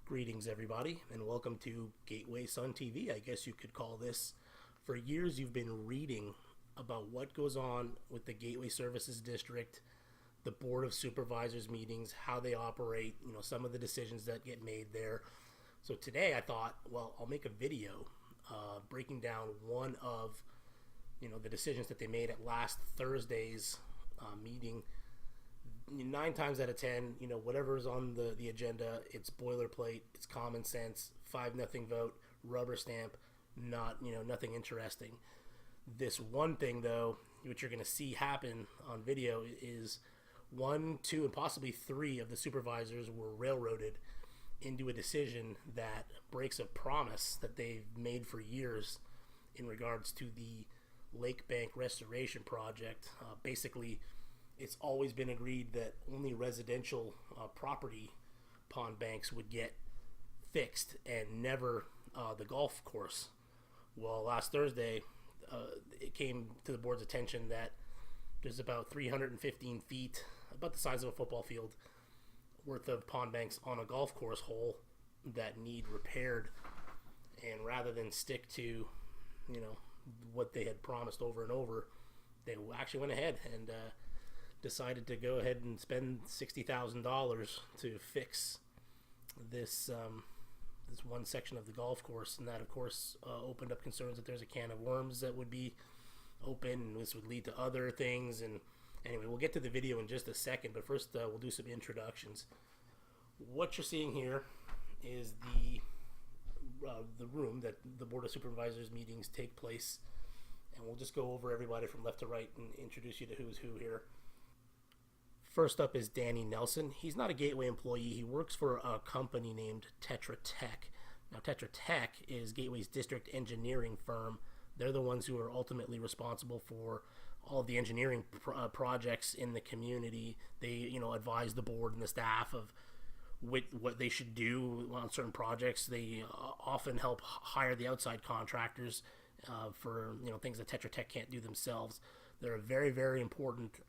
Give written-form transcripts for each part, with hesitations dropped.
Greetings, everybody, and welcome to Gateway Sun TV. I guess you could call this. For years, you've been reading about what goes on with the Gateway Services District, the Board of Supervisors meetings, how they operate, some of the decisions that get made there. So today I thought, well, I'll make a video breaking down one of, the decisions that they made at last Thursday's meeting. 9 times out of 10, whatever's on the agenda, it's boilerplate, it's common sense, 5-0 vote, rubber stamp, nothing interesting. This one thing, though, which you're going to see happen on video, is 1, 2, and possibly 3 of the supervisors were railroaded into a decision that breaks a promise that they've made for years in regards to the Lake Bank Restoration Project. Basically, it's always been agreed that only residential property pond banks would get fixed and never the golf course. Well, last Thursday, it came to the board's attention that there's about 315 feet, about the size of a football field, worth of pond banks on a golf course hole that need repaired. And rather than stick to, what they had promised over and over, they actually went ahead and decided to go ahead and spend $60,000 to fix this this one section of the golf course, and that of course opened up concerns that there's a can of worms that would be open, and this would lead to other things. And anyway, we'll get to the video in just a second, but first we'll do some introductions. What you're seeing here is the room that the Board of Supervisors meetings take place, and we'll just go over everybody from left to right and introduce you to who's who here. First up is Danny Nelson. He's not a Gateway employee. He works for a company named Tetra Tech. Now, Tetra Tech is Gateway's district engineering firm. They're the ones who are ultimately responsible for all of the engineering projects in the community. They, advise the board and the staff of what they should do on certain projects. They often help hire the outside contractors for, things that Tetra Tech can't do themselves. They're a very, very important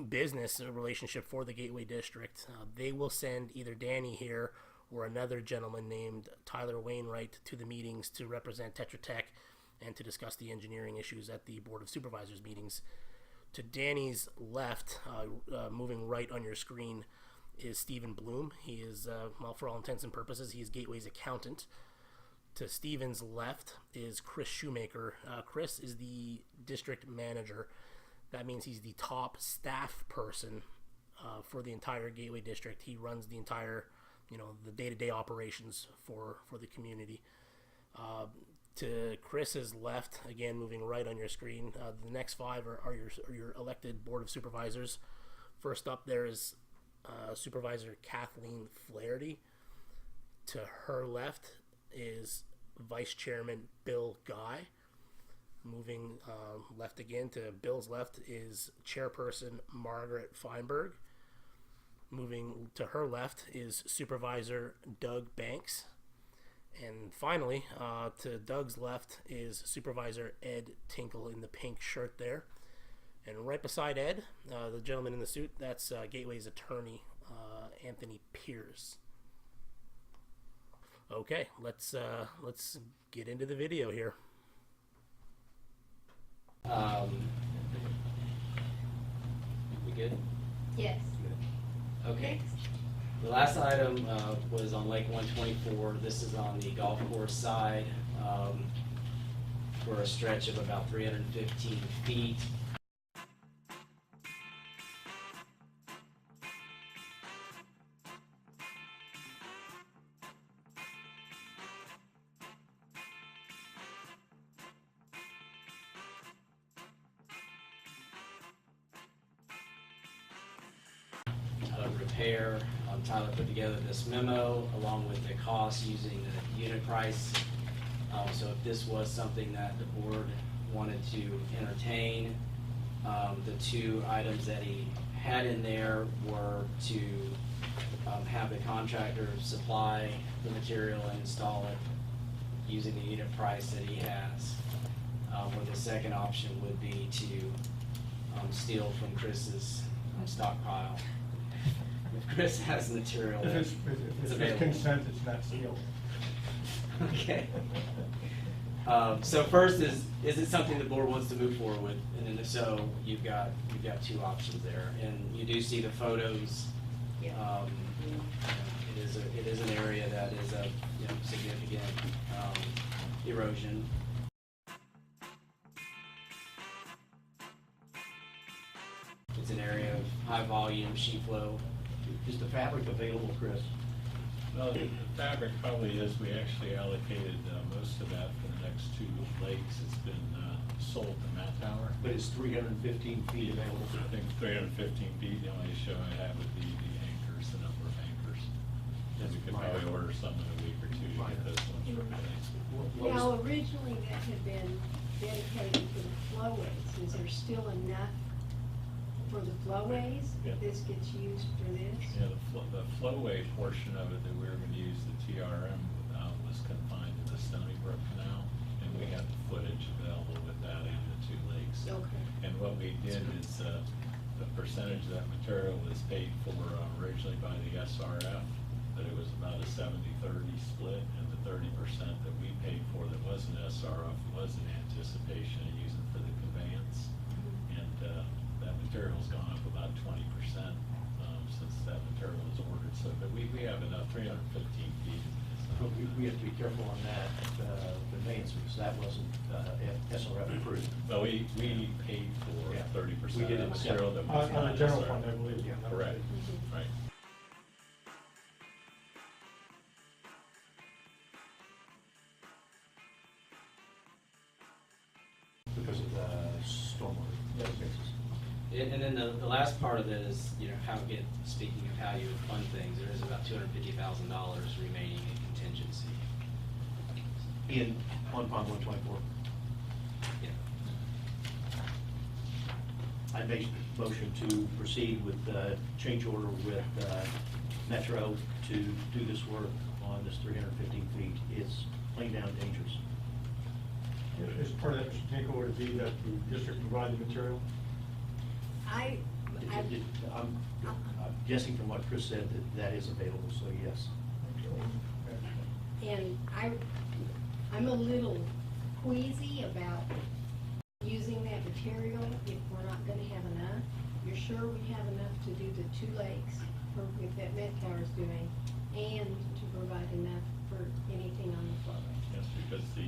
business relationship for the Gateway District. They will send either Danny here or another gentleman named Tyler Wainwright to the meetings to represent Tetra Tech and to discuss the engineering issues at the Board of Supervisors meetings. To Danny's left, moving right on your screen, is Stephen Bloom. He is, for all intents and purposes, he is Gateway's accountant. To Stephen's left is Chris Shoemaker. Chris is the district manager. That means he's the top staff person for the entire Gateway District. He runs the entire, the day-to-day operations for the community. To Chris's left, again, moving right on your screen, the next 5 are your elected Board of Supervisors. First up, there is Supervisor Kathleen Flaherty. To her left is Vice Chairman Bill Guy. Moving left again to Bill's left is Chairperson Margaret Feinberg. Moving to her left is Supervisor Doug Banks. And finally, to Doug's left is Supervisor Ed Tinkle in the pink shirt there. And right beside Ed, the gentleman in the suit, that's Gateway's attorney, Anthony Pierce. Okay, let's get into the video here. We good? Yes. Good. Okay. The last item was on Lake 124. This is on the golf course side for a stretch of about 315 feet. Repair. Tyler put together this memo along with the cost using the unit price. So if this was something that the board wanted to entertain, the 2 items that he had in there were to have the contractor supply the material and install it using the unit price that he has. Or the second option would be to steal from Chris's stockpile. If Chris has material, If that's it's available. consent, it's not sealed. Okay. So first is it something the board wants to move forward with? And then if so, you've got two options there. And you do see the photos. Yeah. It is an area that is of significant erosion. It's an area of high volume sheet flow. Is the fabric available, Chris? Well, the fabric probably is. We actually allocated most of that for the next two lakes. It's been sold to Matt Tower. But it's 315 feet available. I think 315 feet, the only issue I have would be the anchors, the number of anchors. And we could probably order some in a week or two to get those ones replaced. Now, originally that had been dedicated to the flowways. Is there still enough for the flowways? Yeah. This gets used for this? Yeah, the flowway portion of it that we were going to use, the TRM, was confined to the Stony Brook Canal, and we had the footage available with that in the two lakes. Okay. And what we did is, the percentage of that material was paid for originally by the SRF, but it was about a 70-30 split, and the 30% that we paid for that wasn't SRF was in anticipation of using for the conveyance. And that material's gone up about 20% since that material was ordered. So, but we have enough 315 feet. But we have to be careful on that, conveyance, because that wasn't SRF approved. Well, we paid for Yeah. 30% We of did the it material that was On not the general SRF. fund, I believe. Yeah. Correct, Mhm. right. Because of the stormwater basis. And then the last part of it is, how speaking of how you would fund things, there is about $250,000 remaining in contingency. On Pond 124. Yeah. I make a motion to proceed with change order with Metro to do this work on this 315 feet. It's plain down dangerous. As part of that, Mr. Tinkle, would it be that the district provide the material? I'm I'm guessing from what Chris said that that is available, so yes. And I'm a little queasy about using that material if we're not gonna have enough. You're sure we have enough to do the two lakes for, if that Met Tower's doing, and to provide enough for anything on the flowway? Yes, because the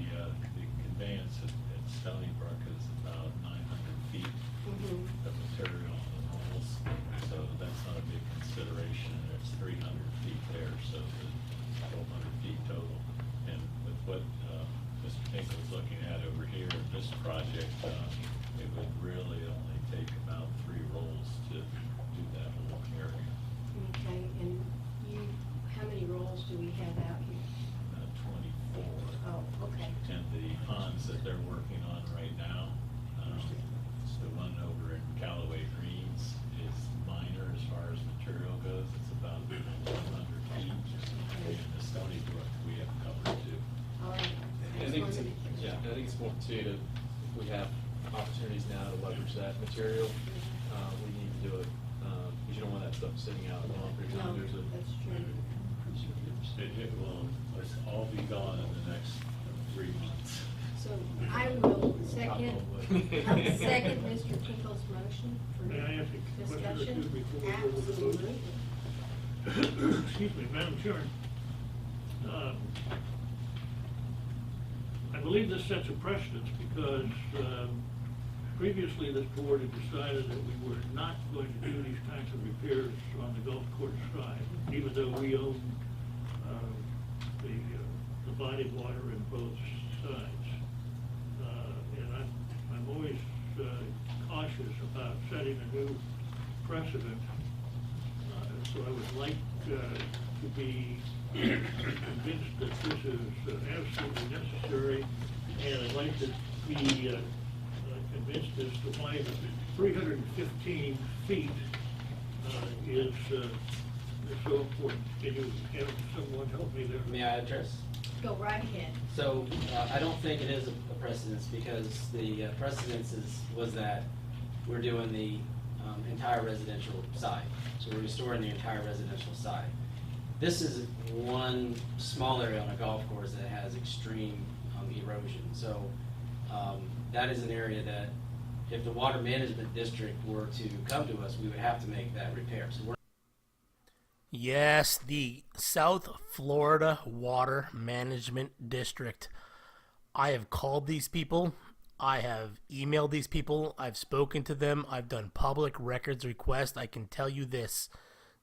conveyance at Stony Brook is about 900 feet Mhm. of material in holes, so that's not a big consideration. There's 300 feet there, so the 1,200 feet total. And with what Mr. Tinkle's looking at over here, this project, it would really only take about 3 rolls to do that whole area. Okay, and how many rolls do we have out here? 24. Oh, okay. And the ponds that they're working on right now, the one over in Callaway Greens is minor as far as material goes. It's about 100 feet. And the Stony Brook, we have covered too. All right. I think it's, yeah, I think it's important too to, if we have opportunities now to leverage that material, we need to do it, because you don't want that stuff sitting out long periods of No, time. There's a, that's true. It will all be gone in the next 3 months. So I will second Mr. Tinkle's motion for May I ask a question or two discussion. before we go to the vote? Absolutely. Excuse me, Madam Chair. I believe this sets a precedence because previously this board had decided that we were not going to do these kinds of repairs on the golf course side, even though we own the body of water in both sides. And I'm always cautious about setting a new precedent. So I would like to be convinced that this is absolutely necessary, and I'd like to be convinced as to why the 315 feet is so important. Can you have someone help me there? May I address? Go right ahead. So I don't think it is a precedence because the precedence was that we're doing the entire residential side. So we're restoring the entire residential side. This is one small area on a golf course that has extreme erosion. So that is an area that if the water management district were to come to us, we would have to make that repair. So we're Yes, the South Florida Water Management District. I have called these people. I have emailed these people. I've spoken to them. I've done public records requests. I can tell you this.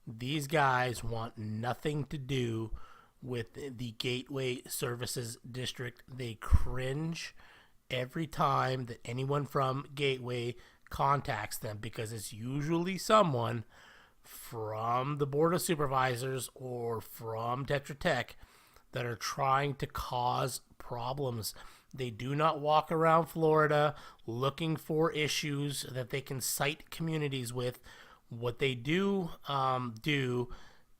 These guys want nothing to do with the Gateway Services District. They cringe every time that anyone from Gateway contacts them because it's usually someone from the Board of Supervisors or from Tetra Tech that are trying to cause problems. They do not walk around Florida looking for issues that they can cite communities with. What they do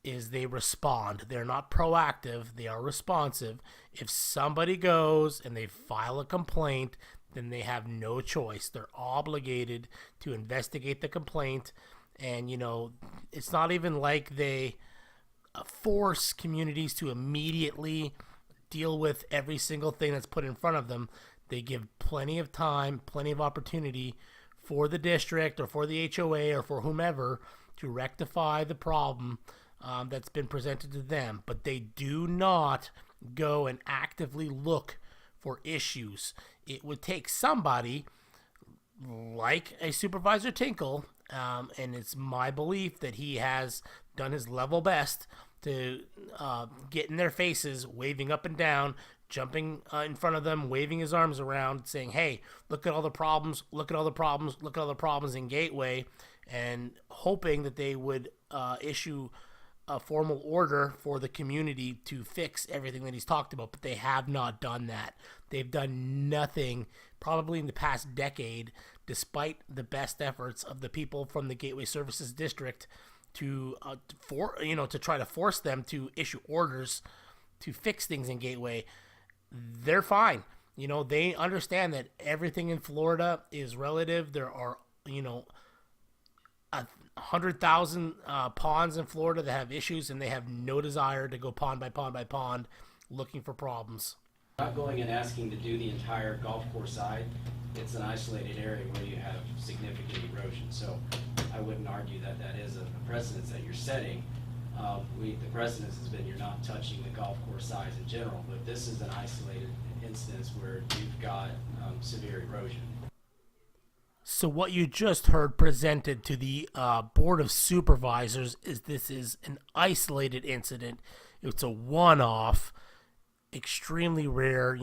is they respond. They're not proactive. They are responsive. If somebody goes and they file a complaint, then they have no choice. They're obligated to investigate the complaint. And, it's not even like they force communities to immediately deal with every single thing that's put in front of them. They give plenty of time, plenty of opportunity for the district or for the HOA or for whomever to rectify the problem that's been presented to them. But they do not go and actively look for issues. It would take somebody like a Supervisor Tinkle, and it's my belief that he has done his level best to get in their faces, waving up and down, jumping in front of them, waving his arms around, saying, hey, look at all the problems, look at all the problems, look at all the problems in Gateway, and hoping that they would issue a formal order for the community to fix everything that he's talked about. But they have not done that. They've done nothing probably in the past decade, despite the best efforts of the people from the Gateway Services District to try to force them to issue orders to fix things in Gateway. They're fine. They understand that everything in Florida is relative. There are 100,000 ponds in Florida that have issues, and they have no desire to go pond by pond by pond looking for problems. not going and asking to do the entire golf course side. It's an isolated area where you have significant erosion. So I wouldn't argue that that is a precedence that you're setting. The precedence has been you're not touching the golf course size in general, but this is an isolated instance where you've got severe erosion. So what you just heard presented to the Board of Supervisors is this is an isolated incident. It's a one-off, extremely rare,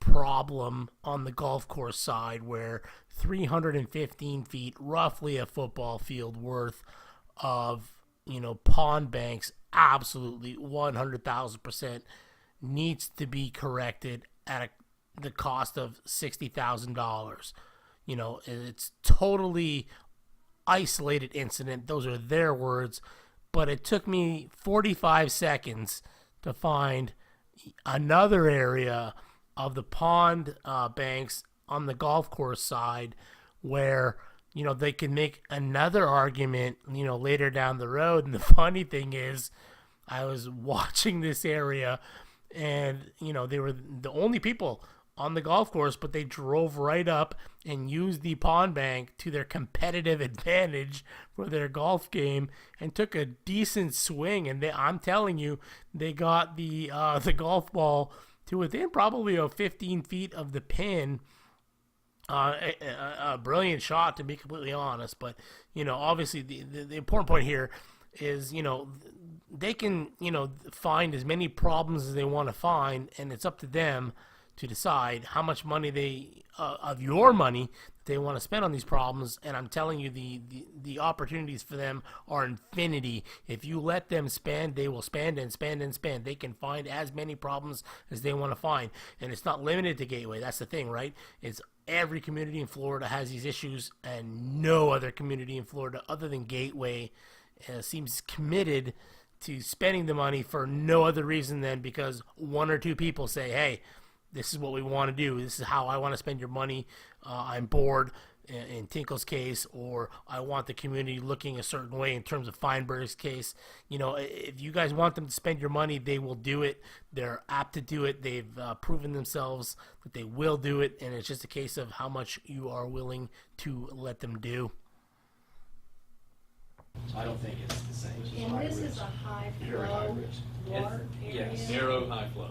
problem on the golf course side where 315 feet, roughly a football field worth of, pond banks, absolutely 100,000% needs to be corrected at the cost of $60,000. It's totally isolated incident. Those are their words, but it took me 45 seconds to find another area of the pond banks on the golf course side where they can make another argument later down the road. And the funny thing is, I was watching this area and they were the only people on the golf course, but they drove right up and used the pond bank to their competitive advantage for their golf game and took a decent swing. And I'm telling you, they got the golf ball to within probably 15 feet of the pin. A brilliant shot, to be completely honest. But obviously the important point here is they can find as many problems as they want to find, and it's up to them to decide how much money of your money they want to spend on these problems. And I'm telling you, the opportunities for them are infinity. If you let them spend, they will spend and spend and spend. They can find as many problems as they want to find. And it's not limited to Gateway. That's the thing, right? It's every community in Florida has these issues, and no other community in Florida other than Gateway seems committed to spending the money for no other reason than because one or two people say, hey, this is what we want to do. This is how I want to spend your money. I'm bored. in Tinkle's case, or I want the community looking a certain way in terms of Feinberg's case. You know, if you guys want them to spend your money, they will do it. They're apt to do it. They've proven themselves that they will do it, and it's just a case of how much you are willing to let them do. So I don't think it's the same. And this is a high Very high flow risk. water area. Yes. Narrow, high flow.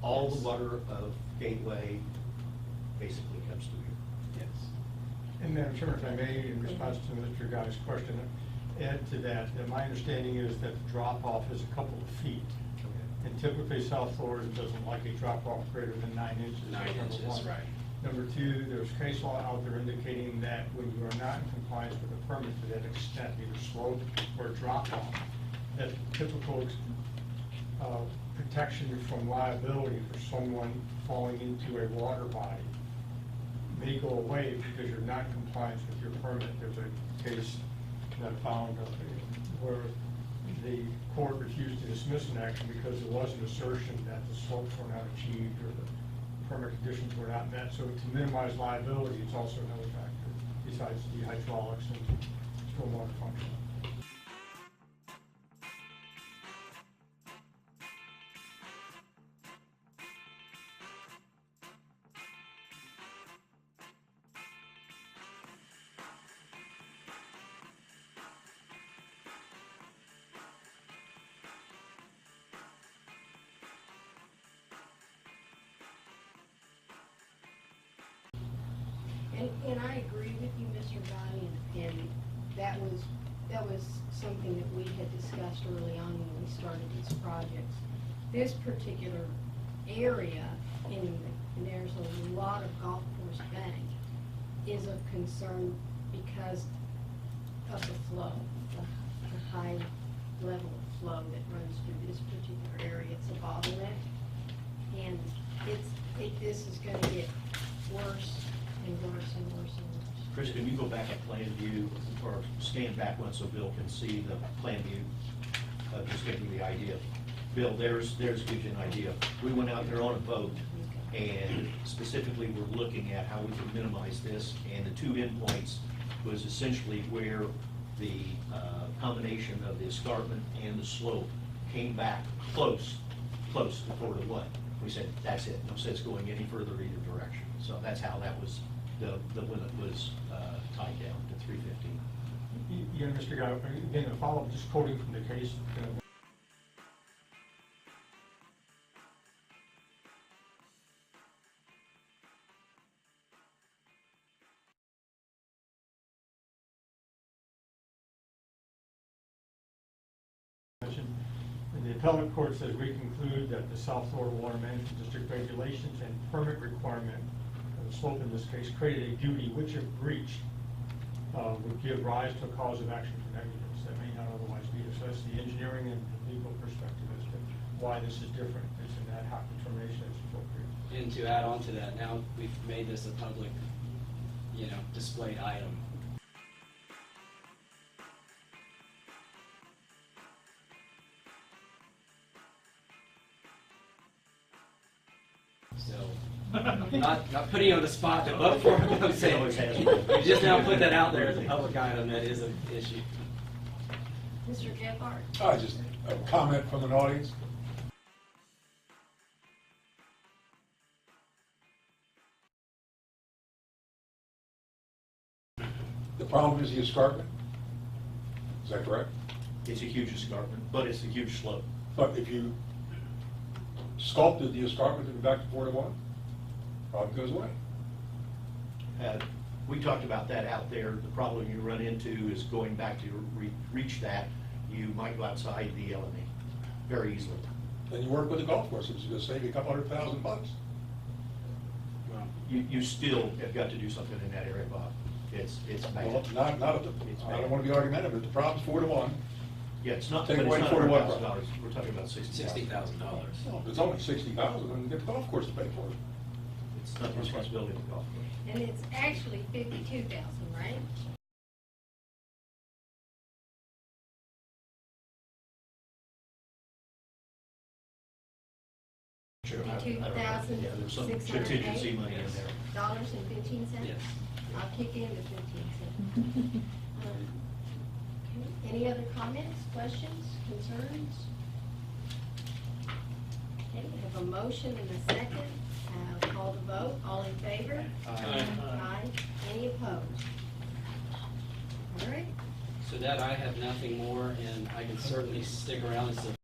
All the water of Gateway basically comes through here. Yes. And Madam Chairman, if I may, in response to Mr. Guy's question, add to that, my understanding is that the drop-off is a couple of feet. And typically South Florida doesn't like a drop-off greater than 9 inches. 9 number inches, one. right. Number two, there's case law out there indicating that when you are not in compliance with a permit to that extent, either slope or drop-off, that typical protection from liability for someone falling into a water body may go away because you're not in compliance with your permit. There's a case that I found where the court refused to dismiss an action because there was an assertion that the slopes were not achieved or the permit conditions were not met. So to minimize liability, it's also another factor besides the hydraulics and stormwater function. And I agree with you, Mr. Guy, and that was something that we had discussed early on when we started these projects. This particular area, and there's a lot of golf course bank, is of concern because of the flow, the high level of flow that runs through this particular area. It's a bottleneck, and this is going to get worse and worse and worse and worse. Chris, can you go back at plan view, or stand back one so Bill can see the plan view? Just give you the idea. Bill, there's gives you an idea. We went out there on a boat, and specifically we're looking at how we can minimize this, and the two endpoints was essentially where the combination of the escarpment and the slope came back close to 4-to-1. We said, that's it, no sense going any further either direction. So that's how that was, the limit was tied down to 315. Yeah, Mr. Guy, again, a follow-up, just quoting from the case. The appellate court says we conclude that the South Florida Water Management District regulations and permit requirement, the slope in this case, created a duty which if breached would give rise to a cause of action for negligence that may not otherwise be. So that's the engineering and legal perspective as to why this is different. It's an ad hoc determination that's appropriate. And to add on to that, now we've made this a public, displayed item. So, not putting you on the spot to vote for it, I'm saying, you just now put that out there as a public item, that is an issue. Mr. Gephardt? Just a comment from an audience. The problem is the escarpment. Is that correct? It's a huge escarpment, but it's a huge slope. But if you sculpted the escarpment to go back to 4-to-1, problem goes away. We talked about that out there. The problem you run into is going back to reach that, you might go outside the LME very easily. Then you work with the golf course, it's going to save you a couple $100,000. Well, you still have got to do something in that area, Bob. It's Well, bad. not at the, I don't want to be argumentative, but the problem's 4-to-1. Yeah, it's not, Take but it's away not $41. $100,000. We're talking about $60,000. $60,000. Well, if it's only $60,000, then get the golf course to pay for it. It's not the responsibility of the golf course. And it's actually 52,000, right? Sure, I don't know. Yeah, there's some 2,608 contingency money in there. dollars and 15 cents? Yes. I'll kick in the 15 cents. Okay. Any other comments, questions, concerns? Okay, we have a motion and a second. I'll call the vote. All in favor? Aye. Aye. Any opposed? All right. So that I have nothing more, and I can certainly stick around and